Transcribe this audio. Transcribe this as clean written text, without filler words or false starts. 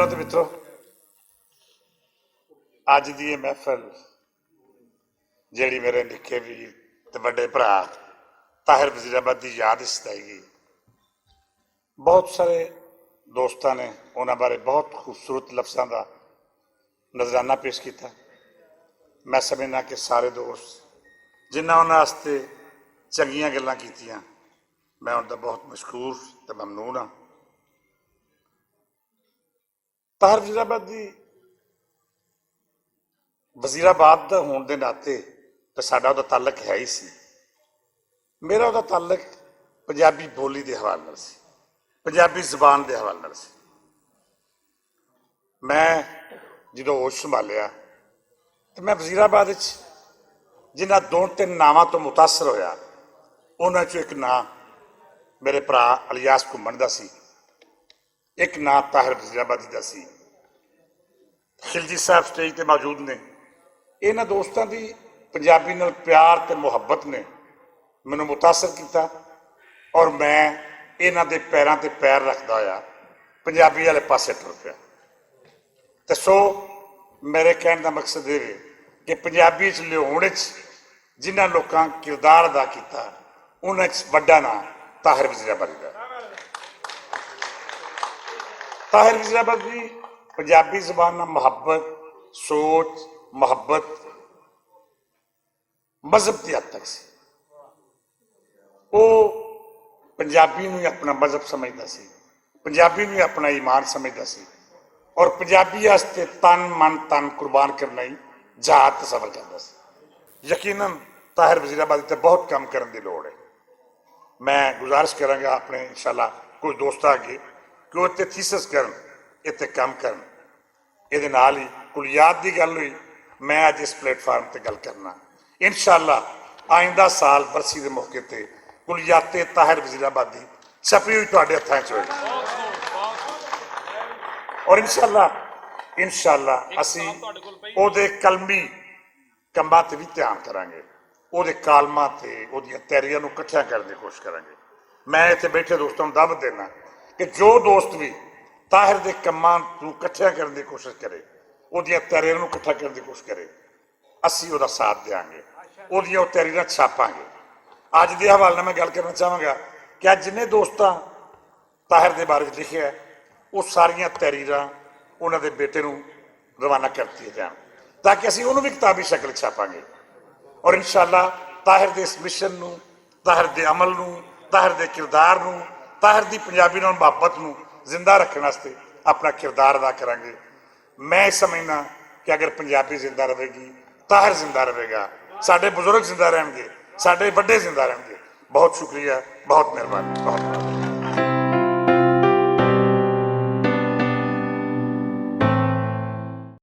भैनों ते मित्रों, अज की महफिल जी मेरे निके वीर ते बड़े भरा ताहिर वजीराबाद की याद सताएगी। बहुत सारे दोस्तों ने उन्होंने बारे बहुत खूबसूरत लफ्ज़ों का नजराना पेश किया। मैं समझना कि सारे दोस्त जिन्हें उन्होंने चंगिया गल्लां कीतियां, मैं उनका बहुत मशकूर ते ममनून हाँ। ताहिर वजीराबाद की वजीराबाद का होने के नाते तो साडा उहदा ताल्लक है ही सी। मेरा उहदा ताल्लक पंजाबी बोली के हवाले नाल सी, पंजाबी जबान के हवाले नाल सी। मैं जो होश संभालिया तो मैं वजीराबाद जिन्होंने 2-3 नावां तो मुतासर होया, उन्हां चों एक नाम मेरे भरा अलियास घुम्मण दा सी, एक नाम ताहिर वजीराबादी का सी। खिलजी साहब स्टेज पर मौजूद ने। इन्हां दोस्तों की पंजाबी नाल प्यार ते मुहब्बत ने मैनूं मुतासर किया और मैं इन्हां दे पैरों ते पैर रखदा होया पंजाबी वाले पासे टुर पिया। ते सो मेरे कहने का मकसद ये है कि पंजाबी लियाउण जिन्हां लोकां किरदार अदा किया उन्हां वड्डा नाम ताहिर वजीराबादी का। ताहिर वजीराबादी पंजाबी जबान नाल मुहब्बत, सोच, मुहब्बत मजहब की हद तक सी। वो पंजाबी नूं अपना मजहब समझदा सी, पंजाबी नूं अपना ईमान समझदा सी और पंजाबी वास्ते तन मन तन कुर्बान करना ही जहाद तसवर करता सी। यकीनन ताहिर वजीराबादी ते बहुत काम करने की लोड़ है। मैं गुजारिश करांगा अपने इंशाल्लाह कुछ दोस्त आगे कि वो इत्ते थीसिस करन, इत्ते काम करन। इहदे नाल ही कुलियात की गल हुई, मैं अज इस प्लेटफार्म पर गल करना। इंशाल्लाह आइंदा साल बरसी के मौके पर कुलियाते ताहिर वजीराबादी छपी हुई तुहाडे हत्थां च होएगी और इंशाल्लाह असीं उहदे कलमी कंमां ते भी ध्यान करांगे, उहदे कालमां ते उहदियां तैयारियां नूं इकट्ठियां करने की कोशिश करांगे। मैं इत्थे बैठे दोस्तों नूं दावत देना कि जो दोस्त भी ताहिर दे कम्मां नूं इकट्ठियां करने की कोशिश करे, उहदियां तैयारियां नूं इकट्ठा करने की कोशिश करे, असीं उहदा साथ देंगे, उहदियां तैयारियां छापांगे। अज के हवाले नाल मैं गल करना चाहांगा कि अज जिन्ने दोस्तां ताहिर दे बारे लिखिआ है वो सारियां तहरीरां उन्हां दे बेटे नूं रवाना करती जान ताकि असीं उहनूं भी किताबी शक्ल छापांगे और इंशाल्लाह ताहिर दे इस मिशन नूं, ताहिर दे अमल नूं, ताहिर दे किरदार नूं, ताहिर दी पंजाबी नाल मुहब्बत नूं जिंदा रखने वास्ते अपना किरदार अदा करांगे। मैं समझना कि अगर पंजाबी जिंदा रहेगी, ताहिर जिंदा रहेगा, साडे बुजुर्ग जिंदा रहेंगे, साडे बड़े जिंदा रहेंगे। बहुत शुक्रिया, बहुत मेहरबानी, बहुत